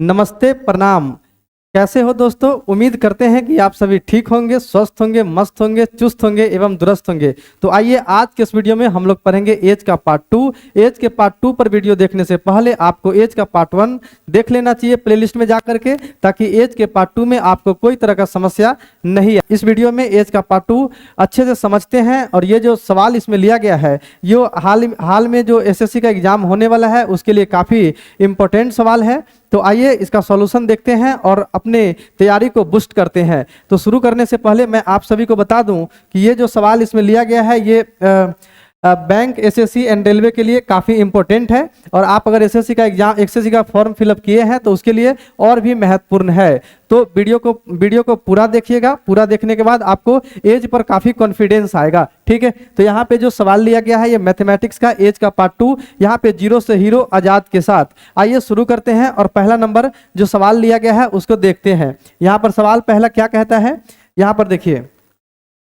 नमस्ते, प्रणाम। कैसे हो दोस्तों? उम्मीद करते हैं कि आप सभी ठीक होंगे, स्वस्थ होंगे, मस्त होंगे, चुस्त होंगे एवं दुरुस्त होंगे। तो आइए आज के इस वीडियो में हम लोग पढ़ेंगे एज का पार्ट 2। एज के पार्ट 2 पर वीडियो देखने से पहले आपको एज का पार्ट 1 देख लेना चाहिए प्लेलिस्ट में जा करके, ताकि एज के पार्ट 2 में आपको कोई तरह का समस्या नहीं है। इस वीडियो में एज का पार्ट 2 अच्छे से समझते हैं और ये जो सवाल इसमें लिया गया है ये हाल में जो एसएससी का एग्जाम होने वाला है उसके लिए काफ़ी इंपॉर्टेंट सवाल है। तो आइए इसका सॉल्यूशन देखते हैं और अपने तैयारी को बूस्ट करते हैं। तो शुरू करने से पहले मैं आप सभी को बता दूं कि ये जो सवाल इसमें लिया गया है ये बैंक, एसएससी एंड रेलवे के लिए काफ़ी इंपॉर्टेंट है। और आप अगर एसएससी का फॉर्म फिलअप किए हैं तो उसके लिए और भी महत्वपूर्ण है। तो वीडियो को पूरा देखिएगा। पूरा देखने के बाद आपको एज पर काफ़ी कॉन्फिडेंस आएगा, ठीक है। तो यहाँ पे जो सवाल लिया गया है ये मैथमेटिक्स का एज का पार्ट 2, यहाँ पे जीरो से हीरो आजाद के साथ। आइए शुरू करते हैं और पहला नंबर जो सवाल लिया गया है उसको देखते हैं। यहाँ पर सवाल पहला क्या कहता है, यहाँ पर देखिए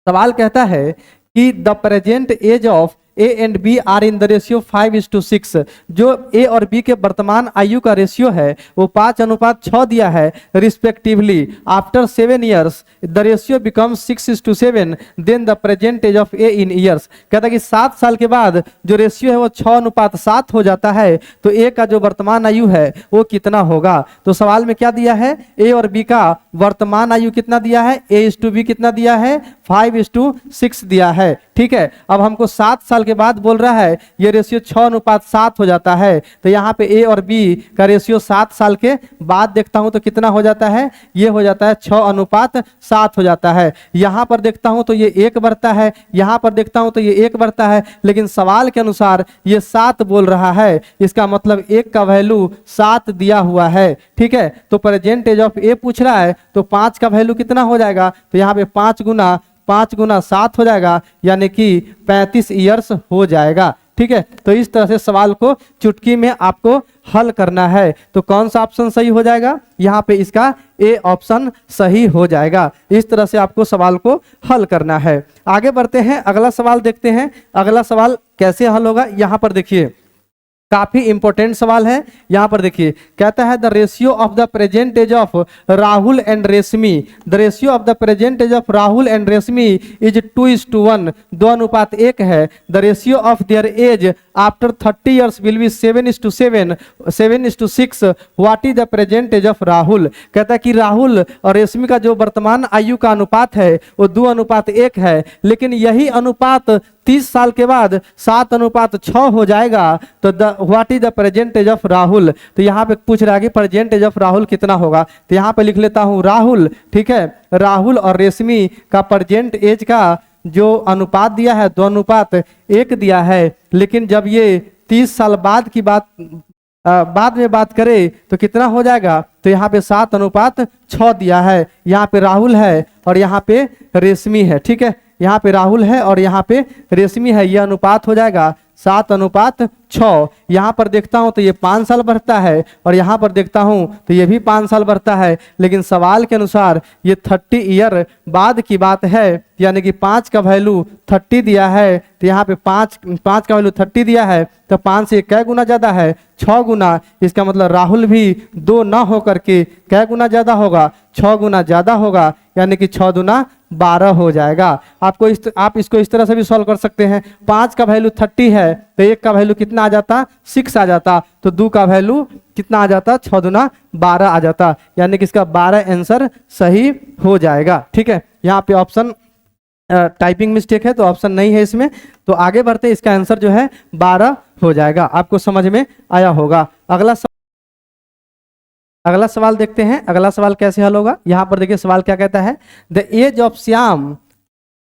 सवाल कहता है कि the present age of A and B are in the ratio 5:6। जो ए और बी के वर्तमान आयु का रेशियो है वो 5:6 दिया है respectively. After 7 years the ratio becomes 6:7, then the present age of A in years. कहता है कि 7 साल के बाद जो रेशियो है वो 6:7 हो जाता है, तो ए का जो वर्तमान आयु है वो कितना होगा। तो सवाल में क्या दिया है, ए और बी का वर्तमान आयु कितना दिया है, A/B कितना दिया है, 5:6 दिया है, ठीक है। अब हमको 7 साल के बाद बोल रहा है ये रेशियो 6:7 हो जाता है। तो यहाँ पे ए और बी का रेशियो 7 साल के बाद देखता हूं तो कितना हो जाता है, ये हो जाता है 6:7 हो जाता है। यहाँ पर देखता हूं तो ये 1 बढ़ता है, यहाँ पर देखता हूं तो ये 1 बढ़ता है, लेकिन सवाल के अनुसार ये 7 बोल रहा है। इसका मतलब 1 का वैल्यू 7 दिया हुआ है, ठीक है। तो प्रेजेंट एज ऑफ ए पूछ रहा है तो 5 का वैल्यू कितना हो जाएगा, तो यहाँ पे 5 गुना 7 हो जाएगा, यानी कि 35 ईयर्स हो जाएगा, ठीक है। तो इस तरह से सवाल को चुटकी में आपको हल करना है। तो कौन सा ऑप्शन सही हो जाएगा, यहाँ पे इसका ए ऑप्शन सही हो जाएगा। इस तरह से आपको सवाल को हल करना है। आगे बढ़ते हैं, अगला सवाल देखते हैं। अगला सवाल कैसे हल होगा, यहाँ पर देखिए काफी इंपॉर्टेंट सवाल है। यहाँ पर देखिए कहता है the ratio of the present age of Rahul and Reshmi. The ratio of the present age of Rahul and Reshmi is 2:1, 2:1 है। The ratio of their age after 30 years will be 7:7, 7:6। What is the present age of Rahul. कहता है कि राहुल और रेशमी का जो वर्तमान आयु का अनुपात है वो 2:1 है, लेकिन यही अनुपात 30 साल के बाद 7:6 हो जाएगा। तो what is the present age of Rahul. तो यहाँ पे पूछ रहा है कि प्रेजेंट एज ऑफ राहुल कितना होगा। तो यहाँ पे लिख लेता हूँ राहुल, ठीक है। राहुल और रेशमी का प्रेजेंट एज का जो अनुपात दिया है 2:1 दिया है, लेकिन जब ये 30 साल बाद की बाद में बात करें तो कितना हो जाएगा, तो यहाँ पे 7:6 दिया है। यहाँ पे राहुल है और यहाँ पे रेशमी है, ठीक है। यहाँ पे राहुल है और यहाँ पे रेशमी है, यह अनुपात हो जाएगा 7:6। यहाँ पर देखता हूँ तो ये 5 साल बढ़ता है और यहाँ पर देखता हूँ तो ये भी 5 साल बढ़ता है, लेकिन सवाल के अनुसार ये 30 ईयर बाद की बात है, यानी कि 5 का वैल्यू 30 दिया है। तो यहाँ पे 5 का वैल्यू 30 दिया है, तो 5 से कै गुना ज़्यादा है, 6 गुना। इसका मतलब राहुल भी 2 ना हो करके कै गुना ज़्यादा होगा, 6 गुना ज़्यादा होगा, यानी कि 6 दूना 12 हो जाएगा। आप इसको इस तरह से भी सॉल्व कर सकते हैं। 5 का वैल्यू 30 है तो 1 का वैल्यू कितना आ जाता, 6 आ जाता। तो 2 का वैल्यू कितना आ जाता, 6 दूना 12 आ जाता, यानी कि इसका 12 आंसर सही हो जाएगा, ठीक है। यहाँ पे ऑप्शन टाइपिंग मिस्टेक है तो ऑप्शन नहीं है इसमें। तो आगे बढ़ते इसका आंसर जो है 12 हो जाएगा। आपको समझ में आया होगा। अगला सवाल देखते हैं। अगला सवाल कैसे हल होगा, यहाँ पर देखिए सवाल क्या कहता है, द एज ऑफ श्याम।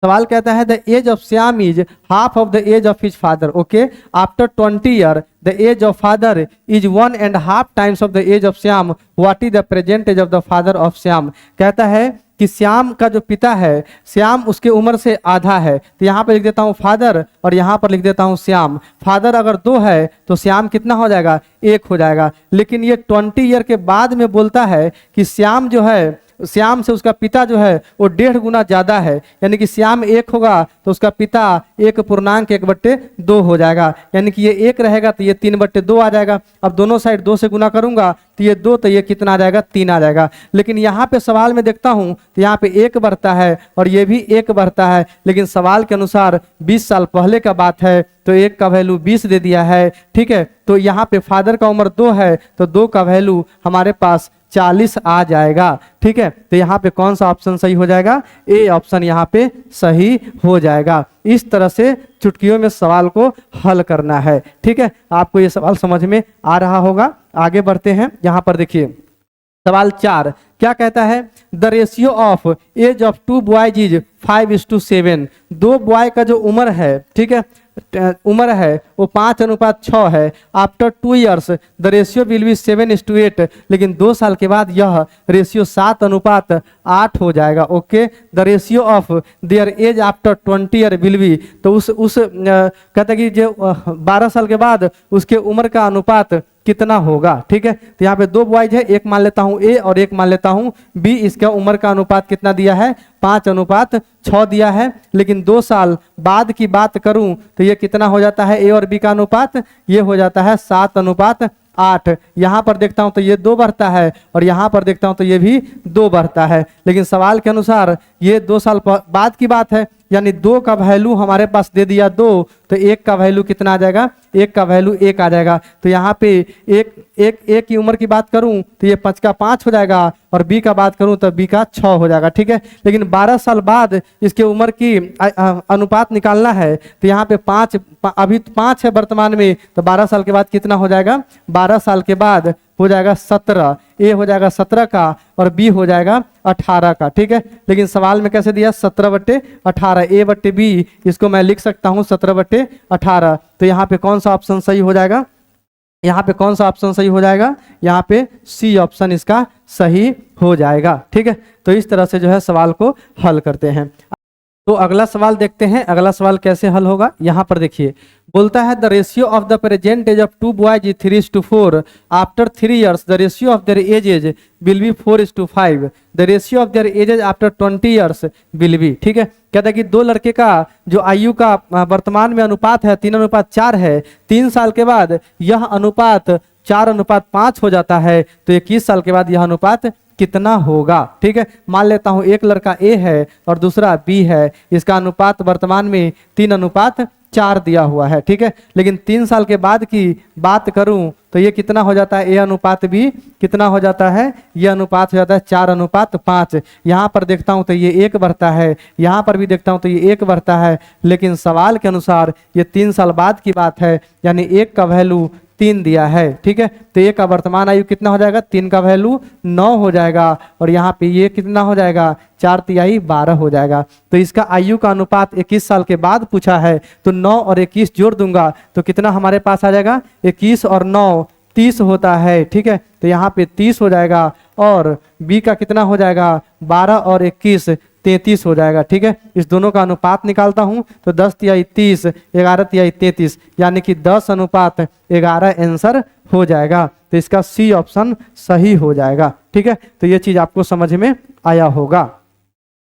सवाल कहता है the age of Shyam is half of the age of his father. Okay, after 20 years the age of father is 1.5 times of the age of Shyam. What is the present age of the father of Shyam. कहता है कि श्याम का जो पिता है, श्याम उसके उम्र से आधा है। तो यहाँ पे लिख देता हूँ फादर और यहाँ पर लिख देता हूँ श्याम। फादर अगर 2 है तो श्याम कितना हो जाएगा, 1 हो जाएगा। लेकिन ये 20 ईयर के बाद में बोलता है कि श्याम जो है, श्याम से उसका पिता जो है वो 1.5 गुना ज्यादा है, यानी कि श्याम 1 होगा तो उसका पिता 1.1/2 हो जाएगा, यानी कि ये 1 रहेगा तो ये 3/2 आ जाएगा। अब दोनों साइड 2 से गुना करूंगा तो ये 2, तो ये कितना आ जाएगा, 3 आ जाएगा। लेकिन यहाँ पे सवाल में देखता हूँ तो यहाँ पे 1 बढ़ता है और ये भी 1 बढ़ता है, लेकिन सवाल के अनुसार 20 साल पहले का बात है तो 1 का वैल्यू 20 दे दिया है, ठीक है। तो यहाँ पे फादर का उम्र 2 है तो 2 का वैल्यू हमारे पास 40 आ जाएगा, ठीक है। तो यहाँ पे कौन सा ऑप्शन सही हो जाएगा, ए ऑप्शन यहाँ पे सही हो जाएगा। इस तरह से चुटकियों में सवाल को हल करना है, ठीक है। आपको ये सवाल समझ में आ रहा होगा। आगे बढ़ते हैं, यहाँ पर देखिए सवाल 4 क्या कहता है, the ratio of age of 2 boys is 5:7। 2 boy का जो उम्र है, ठीक है, उम्र है वो 5:6 है। After 2 years the ratio will be 7:8। लेकिन 2 साल के बाद यह रेशियो 7:8 हो जाएगा। Okay, the ratio of their age after 20 year will be, तो उस कहते हैं कि जो 12 साल के बाद उसके उम्र का अनुपात कितना होगा, ठीक है। तो यहाँ पे 2 बॉयज है, एक मान लेता हूँ ए और एक मान लेता हूँ बी। इसका उम्र का अनुपात कितना दिया है, 5:6 दिया है। लेकिन 2 साल बाद की बात करूं तो ये कितना हो जाता है, ए और बी का अनुपात, ये हो जाता है 7:8। यहाँ पर देखता हूं तो ये 2 बढ़ता है और यहाँ पर देखता हूं तो ये भी 2 बढ़ता है। लेकिन सवाल के अनुसार ये 2 साल बाद की बात है, यानी 2 का वैल्यू हमारे पास दे दिया 2, तो 1 का वैल्यू कितना आ जाएगा, 1 का वैल्यू 1 आ जाएगा। तो यहाँ पे एक की उम्र की बात करूं तो ये 5 का 5 हो जाएगा और बी का बात करूं तो बी का 6 हो जाएगा, ठीक है। लेकिन 12 साल बाद इसके उम्र की अनुपात निकालना है तो यहाँ पे 5, अभी 5 है वर्तमान में, तो 12 साल के बाद कितना हो जाएगा, 12 साल के बाद हो जाएगा 17। ए हो जाएगा 17 का और बी हो जाएगा 18 का, ठीक है। लेकिन सवाल में कैसे दिया, 17/18, A/B, इसको मैं लिख सकता हूँ 17/18। तो यहाँ पे कौन सा ऑप्शन सही हो जाएगा, यहाँ पे कौन सा ऑप्शन सही हो जाएगा, यहाँ पे सी ऑप्शन इसका सही हो जाएगा, ठीक है। तो इस तरह से जो है सवाल को हल करते हैं। तो अगला सवाल देखते हैं, अगला सवाल कैसे हल होगा। यहाँ पर देखिए बोलता है the ratio of the present age of 2 boys is 3:4। After 3 years the ratio of their ages will be 4:5। The ratio of their ages after 20 years will be, ठीक है। कहता है कि 2 लड़के का जो आयु का वर्तमान में अनुपात है 3:4 है, 3 साल के बाद यह अनुपात 4:5 हो जाता है, तो 21 साल के बाद यह अनुपात कितना होगा, ठीक है। मान लेता हूं एक लड़का ए है और दूसरा बी है, इसका अनुपात वर्तमान में 3:4 दिया हुआ है, ठीक है। लेकिन 3 साल के बाद की बात करूं तो ये कितना हो जाता है, ए अनुपात बी कितना हो जाता है, ये अनुपात हो जाता है 4:5। यहाँ पर देखता हूं तो ये 1 बढ़ता है, यहाँ पर भी देखता हूं तो ये 1 बढ़ता है। लेकिन सवाल के अनुसार ये 3 साल बाद की बात है, यानी 1 का वैल्यू 3 दिया है, ठीक है। तो ये का वर्तमान आयु कितना हो जाएगा, 3 का वैल्यू 9 हो जाएगा और यहाँ पे ये कितना हो जाएगा, 4 × 12 हो जाएगा। तो इसका आयु का अनुपात 21 साल के बाद पूछा है, तो 9 और 21 जोड़ दूंगा तो कितना हमारे पास आ जाएगा, 21 और 9 30 होता है, ठीक है। तो यहाँ पे 30 हो जाएगा और बी का कितना हो जाएगा, 12 और 21 33 हो जाएगा, ठीक है। इस दोनों का अनुपात निकालता हूं तो 10 × 30, 11 × 33, यानी कि 10:11 आंसर हो जाएगा। तो इसका सी ऑप्शन सही हो जाएगा, ठीक है। तो ये चीज आपको समझ में आया होगा।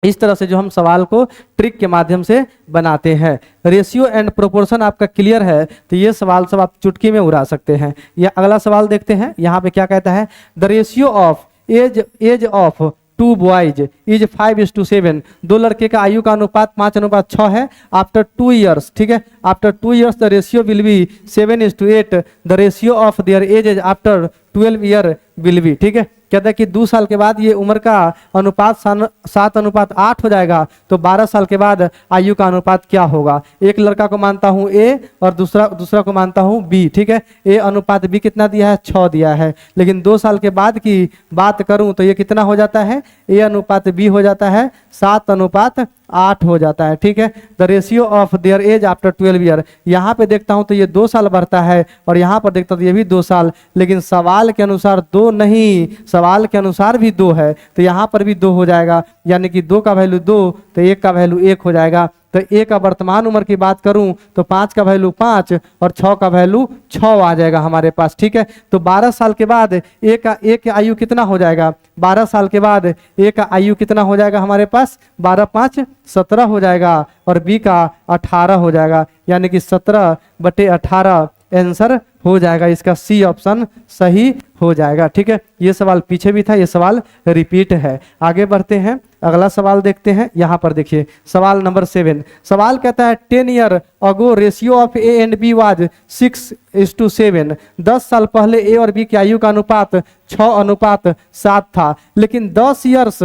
इस तरह से जो हम सवाल को ट्रिक के माध्यम से बनाते हैं। रेशियो एंड प्रोपोर्शन आपका क्लियर है तो ये सवाल सब आप चुटकी में उड़ा सकते हैं। यह अगला सवाल देखते हैं, यहाँ पे क्या कहता है, the ratio of age of 2 boys is 5:7। 2 लड़के का आयु का अनुपात 5:6 है। आफ्टर 2 ईयर्स, ठीक है, after 2 years the ratio will be 7:8। The ratio of their age after 12 year will be, ठीक है। कहता है कि 2 साल के बाद ये उम्र का अनुपात 7:8 हो जाएगा, तो 12 साल के बाद आयु का अनुपात क्या होगा। एक लड़का को मानता हूं ए और दूसरा को मानता हूं बी, ठीक है। ए अनुपात बी कितना दिया है, 6 दिया है। लेकिन 2 साल के बाद की बात करूं तो ये कितना हो जाता है, ए अनुपात बी हो जाता है 7:8 हो जाता है, ठीक है। The ratio of their age after 12 year, यहाँ पे देखता हूं तो ये 2 साल बढ़ता है और यहाँ पर देखता हूं तो ये भी 2 साल। लेकिन सवाल के अनुसार 2 नहीं, सवाल के अनुसार भी 2 है, तो यहाँ पर भी 2 हो जाएगा, यानी कि 2 का वैल्यू 2 तो 1 का वैल्यू 1 हो जाएगा। तो ए का वर्तमान उम्र की बात करूं तो 5 का वैल्यू 5 और 6 का वैल्यू 6 आ जाएगा हमारे पास, ठीक है। तो 12 साल के बाद ए का आयु कितना हो जाएगा, 12 साल के बाद ए का आयु कितना हो जाएगा हमारे पास, 12 × 5 17 हो जाएगा और बी का 18 हो जाएगा, यानी कि 17/18 आंसर हो जाएगा, इसका सी ऑप्शन सही हो जाएगा। ठीक है, ये सवाल पीछे भी था, ये सवाल रिपीट है। आगे बढ़ते हैं, अगला सवाल देखते हैं। यहाँ पर देखिए सवाल नंबर 7, सवाल कहता है 10 year ago ratio of A and B was 6:7। 10 साल पहले ए और बी की आयु का अनुपात 6:7 था, लेकिन 10 ईयर्स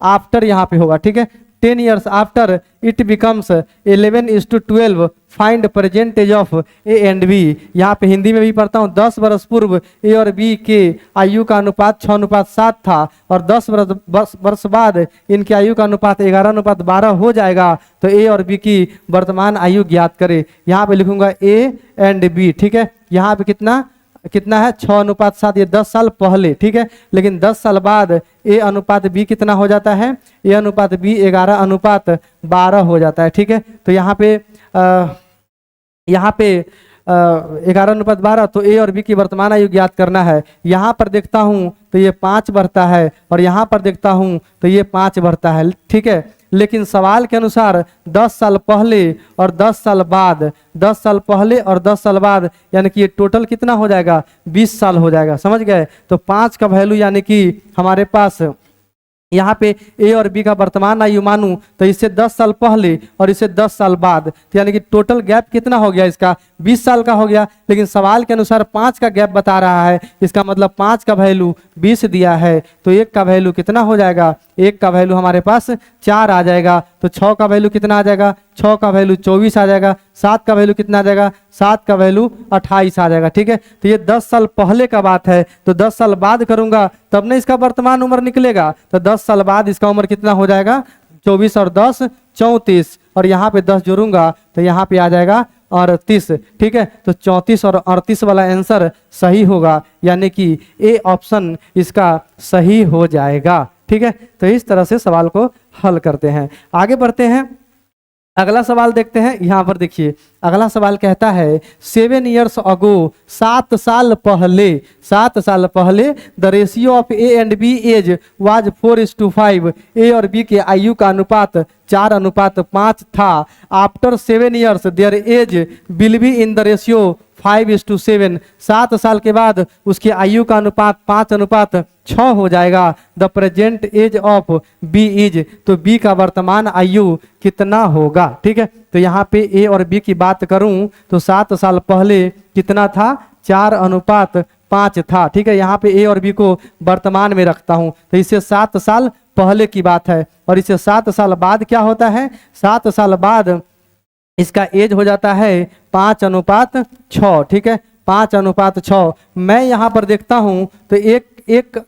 आफ्टर यहाँ पे होगा। ठीक है, 10 years after it becomes 11:12। Find percentage of A and B. यहाँ पे हिंदी में भी पढ़ता हूँ, 10 वर्ष पूर्व ए और बी के आयु का अनुपात 6:7 था और 10 वर्ष बाद इनके आयु का अनुपात 11:12 हो जाएगा। तो ए और बी की वर्तमान आयु ज्ञात करें। यहाँ पे लिखूंगा ए एंड बी। ठीक है, यहाँ पे कितना है 6:7, ये 10 साल पहले। ठीक है, लेकिन 10 साल बाद ए अनुपात बी कितना हो जाता है, ए अनुपात बी 11:12 हो जाता है। ठीक है, तो यहाँ पे 11:12, तो ए और बी की वर्तमान आयु ज्ञात करना है। यहाँ पर देखता हूँ तो ये 5 बढ़ता है और यहाँ पर देखता हूँ तो ये 5 बढ़ता है। ठीक है, लेकिन सवाल के अनुसार 10 साल पहले और 10 साल बाद, 10 साल पहले और 10 साल बाद, यानी कि ये टोटल कितना हो जाएगा, 20 साल हो जाएगा। समझ गए? तो 5 का वैल्यू यानी कि हमारे पास यहाँ पे ए और बी का वर्तमान आयु मानूं तो इससे 10 साल पहले और इससे 10 साल बाद, तो यानी कि टोटल गैप कितना हो गया, इसका 20 साल का हो गया। लेकिन सवाल के अनुसार 5 का गैप बता रहा है, इसका मतलब 5 का वैल्यू 20 दिया है, तो 1 का वैल्यू कितना हो जाएगा, 1 का वैल्यू हमारे पास 4 आ जाएगा। तो 6 का वैल्यू कितना आ जाएगा, 6 का वैल्यू 24 आ जाएगा। 7 का वैल्यू कितना आ जाएगा, 7 का वैल्यू 28 आ जाएगा। ठीक है, तो ये 10 साल पहले का बात है, तो 10 साल बाद करूंगा तब ना इसका वर्तमान उम्र निकलेगा। तो 10 साल बाद इसका उम्र कितना हो जाएगा, 24 और 10 34, और यहाँ पे 10 जोड़ूंगा तो यहाँ पे आ जाएगा 38। ठीक है, तो 34 और 38 वाला आंसर सही होगा, यानी कि ए ऑप्शन इसका सही हो जाएगा। ठीक है, तो इस तरह से सवाल को हल करते हैं। आगे बढ़ते हैं, अगला सवाल देखते हैं। यहाँ पर देखिए अगला सवाल कहता है 7 ईयर्स अगो, 7 साल पहले the ratio of A and B age was 4:5। A और बी के आयु का अनुपात 4:5 था। After 7 years their age will be in the ratio 5:7। 7 साल के बाद उसकी आयु का अनुपात 5:6 हो जाएगा। The present age of B is, तो बी का वर्तमान आयु कितना होगा। ठीक है, तो यहाँ पे ए और बी की बात करूं तो 7 साल पहले कितना था, 4:5 था। ठीक है, यहाँ पे ए और बी को वर्तमान में रखता हूं तो इससे 7 साल पहले की बात है, और इससे 7 साल बाद क्या होता है, 7 साल बाद इसका एज हो जाता है 5:6। ठीक है, 5:6। मैं यहाँ पर देखता हूँ तो एक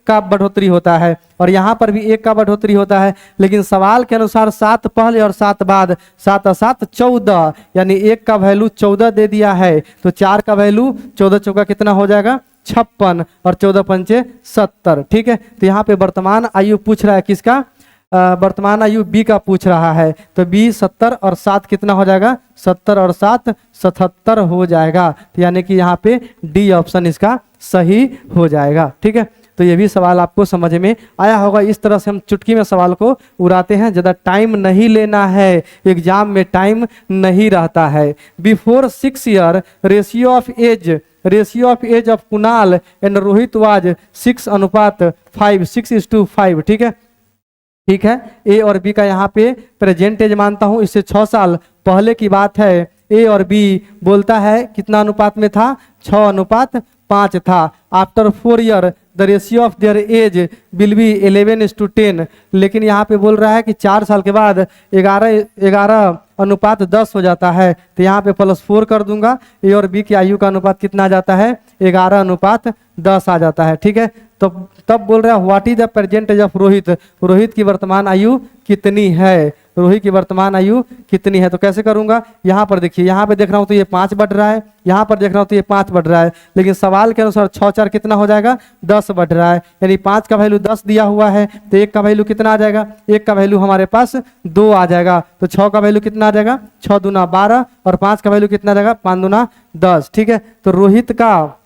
का बढ़ोतरी होता है और यहाँ पर भी 1 का बढ़ोतरी होता है, लेकिन सवाल के अनुसार 7 पहले और 7 बाद, 7 और 7 14, यानी 1 का वैल्यू 14 दे दिया है। तो 4 का वैल्यू 14 चौका कितना हो जाएगा, 56, और 14 पंचे 70। ठीक है, तो यहाँ पे वर्तमान आयु पूछ रहा है किसका, वर्तमान आयु बी का पूछ रहा है। तो बी 70 और 7 कितना हो जाएगा, 70 और 7 77 हो जाएगा। तो यानी कि यहाँ पे डी ऑप्शन इसका सही हो जाएगा। ठीक है, तो ये भी सवाल आपको समझ में आया होगा। इस तरह से हम चुटकी में सवाल को उड़ाते हैं, ज़्यादा टाइम नहीं लेना है, एग्जाम में टाइम नहीं रहता है। Before 6 year ratio of age of Kunal and Rohit was 6:5, 6:5। ठीक है, ए और बी का यहाँ पे प्रेजेंट एज मानता हूँ, इससे 6 साल पहले की बात है। ए और बी बोलता है कितना अनुपात में था, 6:5 था। After 4 year the ratio of their age will be 11:10, लेकिन यहाँ पे बोल रहा है कि 4 साल के बाद 11:10 हो जाता है। तो यहाँ पे +4 कर दूंगा, ए और बी की आयु का अनुपात कितना आ जाता है, 11:10 आ जाता है। ठीक है, तो तब बोल रहा है what is the present age of Rohit, Rohit की वर्तमान आयु कितनी है, रोहित की वर्तमान आयु कितनी है। तो कैसे करूंगा, यहाँ पर देखिए, यहाँ पे देख रहा हूँ तो ये 5 बढ़ रहा है, यहाँ पर देख रहा हूँ तो ये 5 बढ़ रहा है, लेकिन सवाल के अनुसार 6 4 कितना हो जाएगा, 10 बढ़ रहा है, यानी 5 का वैल्यू 10 दिया हुआ है, तो 1 का वैल्यू कितना आ जाएगा, 1 का वैल्यू हमारे पास 2 आ जाएगा। तो 6 का वैल्यू कितना आ जाएगा, 6 दूना 12, और 5 का वैल्यू कितना आ जाएगा, 5 दूना 10। ठीक है, तो रोहित का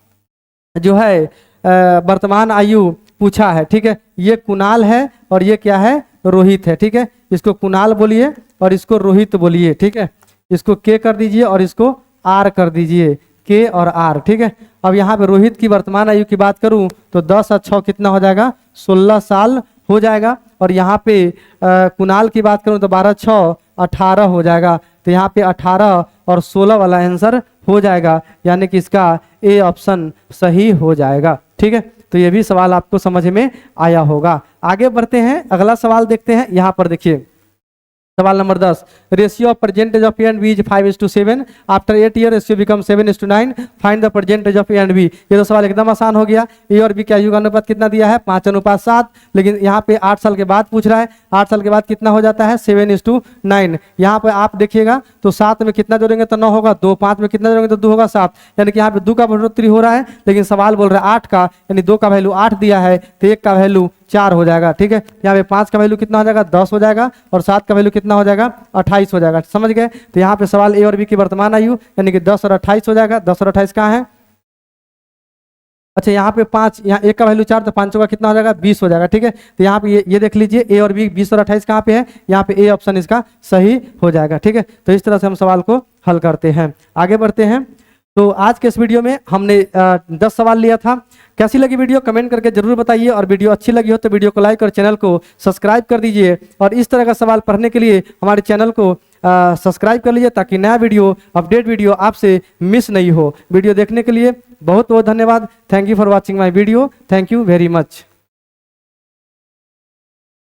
जो है वर्तमान आयु पूछा है। ठीक है, ये कुणाल है और ये क्या है, रोहित है। ठीक है, इसको कुणाल बोलिए और इसको रोहित बोलिए। ठीक है, इसको के कर दीजिए और इसको आर कर दीजिए, के और आर, ठीक है। अब यहाँ पे रोहित की वर्तमान आयु की बात करूँ तो 10 और 6 कितना हो जाएगा, 16 साल हो जाएगा। और यहाँ पे कुणाल की बात करूँ तो 12 6 18 हो जाएगा। तो यहाँ पे 18 और 16 वाला आंसर हो जाएगा, यानी कि इसका ए ऑप्शन सही हो जाएगा, ठीक है। तो ये भी सवाल आपको समझ में आया होगा। आगे बढ़ते हैं, अगला सवाल देखते हैं। यहाँ पर देखिए सवाल number 10, ratio of percentage of A and B is 5:7, after 8 year ratio become 7:9, find the percentage of A and B. ये तो सवाल एकदम आसान हो गया। ए और बी का आयु का अनुपात कितना दिया है, 5:7, लेकिन यहाँ पे 8 साल के बाद पूछ रहा है। 8 साल के बाद कितना हो जाता है, 7:9। यहाँ पे आप देखिएगा तो 7 में कितना जोड़ेंगे तो 9 होगा, 2 5 में कितना जोड़ेंगे तो 2 होगा 7, यानी कि यहाँ पे 2 का बढ़ोतरी हो रहा है, लेकिन सवाल बोल रहा है 8 का, यानी 2 का वैल्यू 8 दिया है तो 1 का वैल्यू 4 हो जाएगा, ठीक है। यहाँ पे 5 का वैल्यू कितना हो जाएगा, 10 हो जाएगा, और 7 का वैल्यू कितना हो जाएगा, 28 हो जाएगा, समझ गए। तो यहाँ पे सवाल ए और बी की वर्तमान आयु यानी कि 10 और 28 हो जाएगा। 10 और 28 कहाँ है, अच्छा यहाँ पे 5, यहाँ 1 का वैल्यू 4 तो 5 का कितना हो जाएगा, 20 हो जाएगा, ठीक है। तो यहाँ पे ये देख लीजिए ए और बी 20 और 28 कहाँ पे है, यहाँ पे ए ऑप्शन इसका सही हो जाएगा, ठीक है। तो इस तरह से हम सवाल को हल करते हैं। आगे बढ़ते हैं। तो आज के इस वीडियो में हमने 10 सवाल लिया था। कैसी लगी वीडियो कमेंट करके जरूर बताइए, और वीडियो अच्छी लगी हो तो वीडियो को लाइक और चैनल को सब्सक्राइब कर दीजिए। और इस तरह का सवाल पढ़ने के लिए हमारे चैनल को सब्सक्राइब कर लीजिए, ताकि नया वीडियो अपडेट वीडियो आपसे मिस नहीं हो। वीडियो देखने के लिए बहुत बहुत धन्यवाद। Thank you for watching my video. Thank you very much.